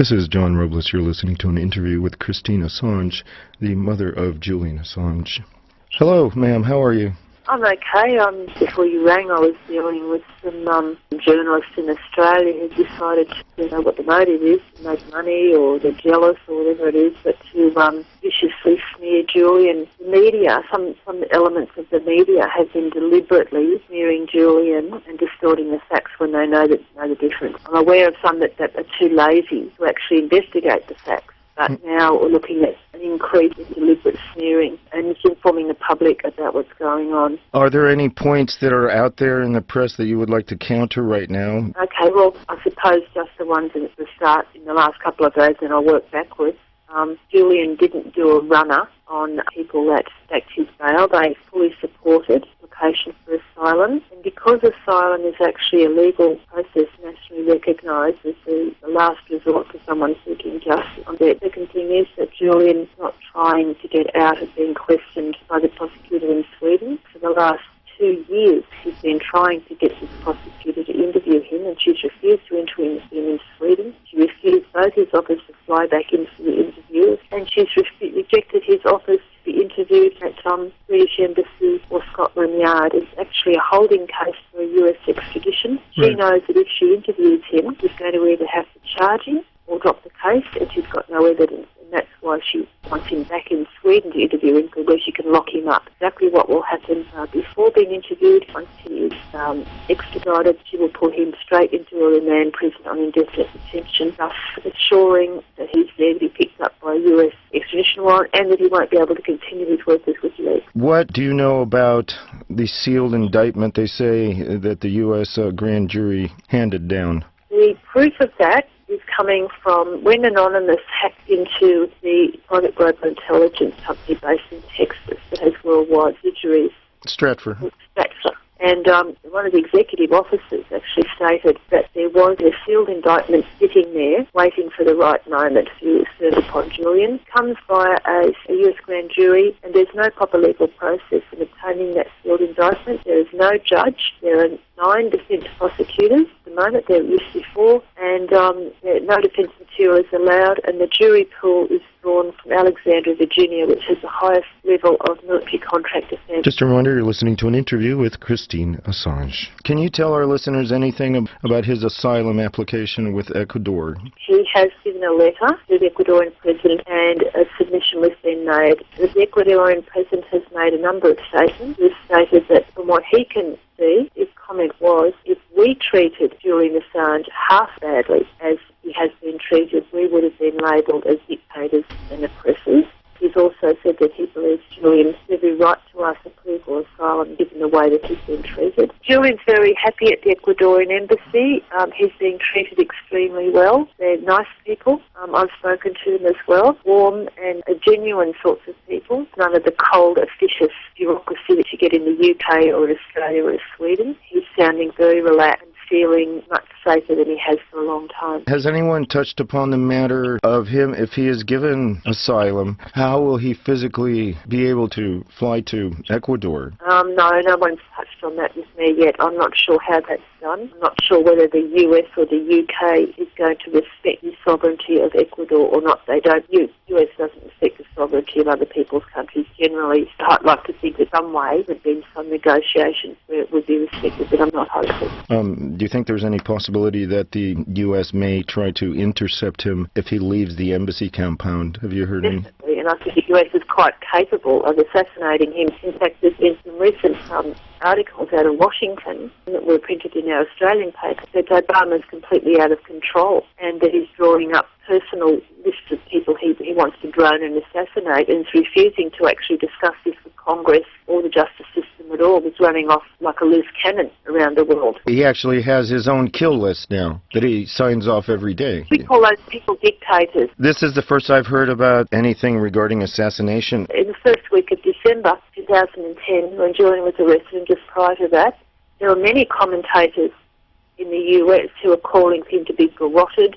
This is John Robles. You're listening to an interview with Christine Assange, the mother of Julian Assange. Hello, ma'am. How are you? I'm okay. Before you rang, I was dealing with some journalists in Australia who decided to know what the motive is, to make money or they're jealous or whatever it is, but to viciously smear Julian. The media, some elements of the media have been deliberately smearing Julian and distorting the facts when they know the difference. I'm aware of some that are too lazy to actually investigate the facts. But now we're looking at an increase in deliberate smearing and informing the public about what's going on. Are there any points that are out there in the press that you would like to counter right now? Okay, well, I suppose just the ones at the start in the last couple of days, and I'll work backwards. Julian didn't do a runner on people that backed his bail. They fully supported application for asylum. And because asylum is actually a legal process nationally recognised as the last resort for someone seeking justice, the second thing is that Julian's not trying to get out of being questioned by the prosecutor in Sweden. For the last 2 years, he's been trying to get this prosecutor to interview him, and she's refused to interview him in Sweden. She refused both his offers to fly back in for the interview, and she's rejected his offers to be interviewed at British Embassy or Scotland Yard. It's actually a holding case for a US extradition. Right. She knows that if she interviews him, she's going to either have to charge him or drop the case, and she's got no evidence. And that's why she wants him back in Sweden to interview him, where she can lock him up. Exactly what will happen before being interviewed. Once he is extradited, she will put him straight into a remand prison on indefinite detention, thus assuring that he's there to be picked up by a US extradition warrant and that he won't be able to continue his work as WikiLeaks. What do you know about the sealed indictment they say that the US grand jury handed down? The proof of that is coming from when Anonymous hacked into the private global intelligence company based in Texas that has worldwide subsidiaries. Stratford. And one of the executive officers actually stated that there was a sealed indictment sitting there waiting for the right moment to serve upon Julian. It comes via a US grand jury, and there's no proper legal process in obtaining that sealed indictment. There is no judge. There are 9 defence prosecutors at the moment. There were before, and no defence material is allowed, and the jury pool is drawn from Alexandria, Virginia, which has the highest level of military contract defence. Just a reminder, you're listening to an interview with Christine Assange. Can you tell our listeners anything about his asylum application with Ecuador? He has given a letter to the Ecuadorian president, and a submission has been made. The Ecuadorian president has made a number of statements. He's stated that from what he can see, his comment was, if we treated Julian Assange half badly as he has been treated, we would have been labelled as dictators and oppressors. He's also said that he believes Julian has every right to ask for political asylum given the way that he's been treated. Julian's very happy at the Ecuadorian embassy. He's being treated extremely well. They're nice people. I've spoken to them as well. Warm and genuine sorts of people. None of the cold, officious bureaucracy that you get in the UK or in Australia or Sweden. He's sounding very relaxed, feeling much safer than he has for a long time. Has anyone touched upon the matter of him, if he is given asylum, how will he physically be able to fly to Ecuador? No one's touched on that with me yet. I'm not sure how that's done. I'm not sure whether the US or the UK is going to respect the sovereignty of Ecuador or not. They don't. US doesn't respect the sovereignty of other people's countries generally. So I'd like to think that some way there'd been some negotiations where it would be respected, but I'm not hopeful. Do you think there's any possibility that the US may try to intercept him if he leaves the embassy compound? Have you heard any? And I think the US is quite capable of assassinating him. In fact, there's been some recent articles out of Washington that were printed in our Australian paper that Obama's completely out of control and that he's drawing up personal lists of people he wants to drone and assassinate, and is refusing to actually discuss this with Congress or the justice system at all. He's running off like a loose cannon around the world. He actually has his own kill list now that he signs off every day. We call those people dictators. This is the first I've heard about anything regarding assassination. In the first week of December 2010, when Julian was arrested, and just prior to that, there were many commentators in the US who are calling for him to be garroted,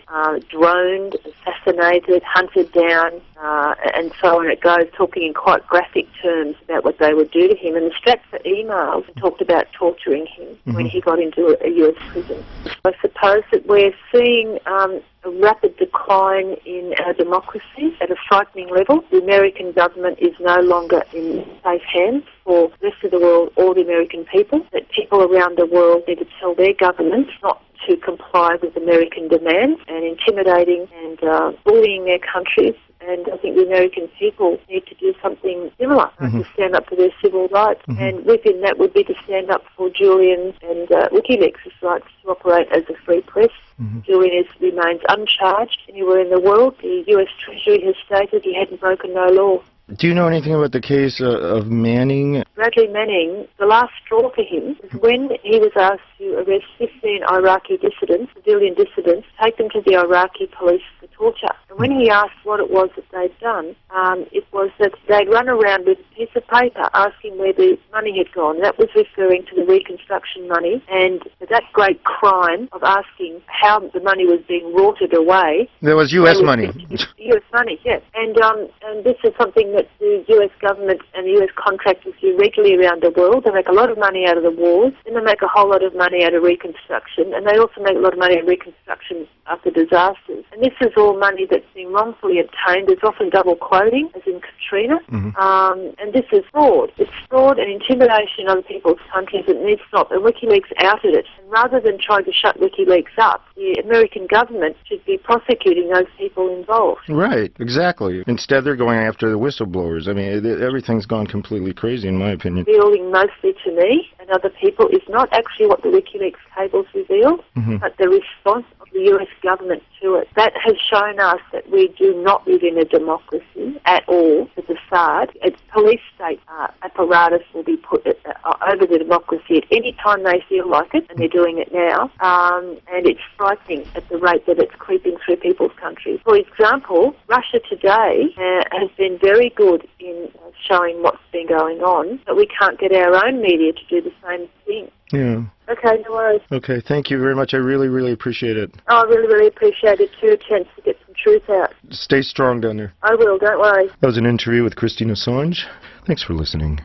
droned, assassinated, hunted down, and so on it goes, talking in quite graphic terms about what they would do to him. And the Stratford emails talked about torturing him when he got into a US prison. I suppose that we're seeing a rapid decline in our democracy at a frightening level. The American government is no longer in safe hands for the rest of the world or the American people, that people around the world need to tell their governments not to comply with American demands and intimidating and bullying their countries. And I think the American people need to do something similar, to stand up for their civil rights. And within that would be to stand up for Julian and WikiLeaks' rights to operate as a free press. Julian remains uncharged anywhere in the world. The US Treasury has stated he hadn't broken no law. Do you know anything about the case of Manning? Bradley Manning, the last straw for him was when he was asked to arrest 15 Iraqi dissidents, civilian dissidents, take them to the Iraqi police for torture. And when he asked what it was that they'd done, it was that they'd run around with a piece of paper asking where the money had gone. That was referring to the Reconstruction money, and that great crime of asking how the money was being rorted away. There was U.S. money. U.S. money, yes. And this is something that the US government and the US contractors do regularly around the world. They make a lot of money out of the wars, and they make a whole lot of money out of reconstruction, and they also make a lot of money out of reconstruction after disasters. And this is all money that's been wrongfully obtained. There's often double quoting, as in Katrina, and this is fraud. It's fraud and intimidation in other people's countries that needs to stop, and WikiLeaks outed it. And rather than trying to shut WikiLeaks up, the American government should be prosecuting those people involved. Right, exactly. Instead, they're going after the whistleblowers. I mean, everything's gone completely crazy, in my opinion. Revealing mostly to me and other people is not actually what the WikiLeaks cables revealed, but the response of the US government to it. That has shown us that we do not live in a democracy at all. The facade, its police state apparatus will be put over the democracy at any time they feel like it, and they're doing it now. And it's frightening at the rate that it's creeping through people's countries. For example, Russia today has been very good in showing what's been going on, but we can't get our own media to do the same thing. Yeah. Okay, no worries. Okay, thank you very much. I really, really appreciate it. I really, really appreciate it too, a chance to get some truth out. Stay strong down there. I will, don't worry. That was an interview with Christine Assange. Thanks for listening.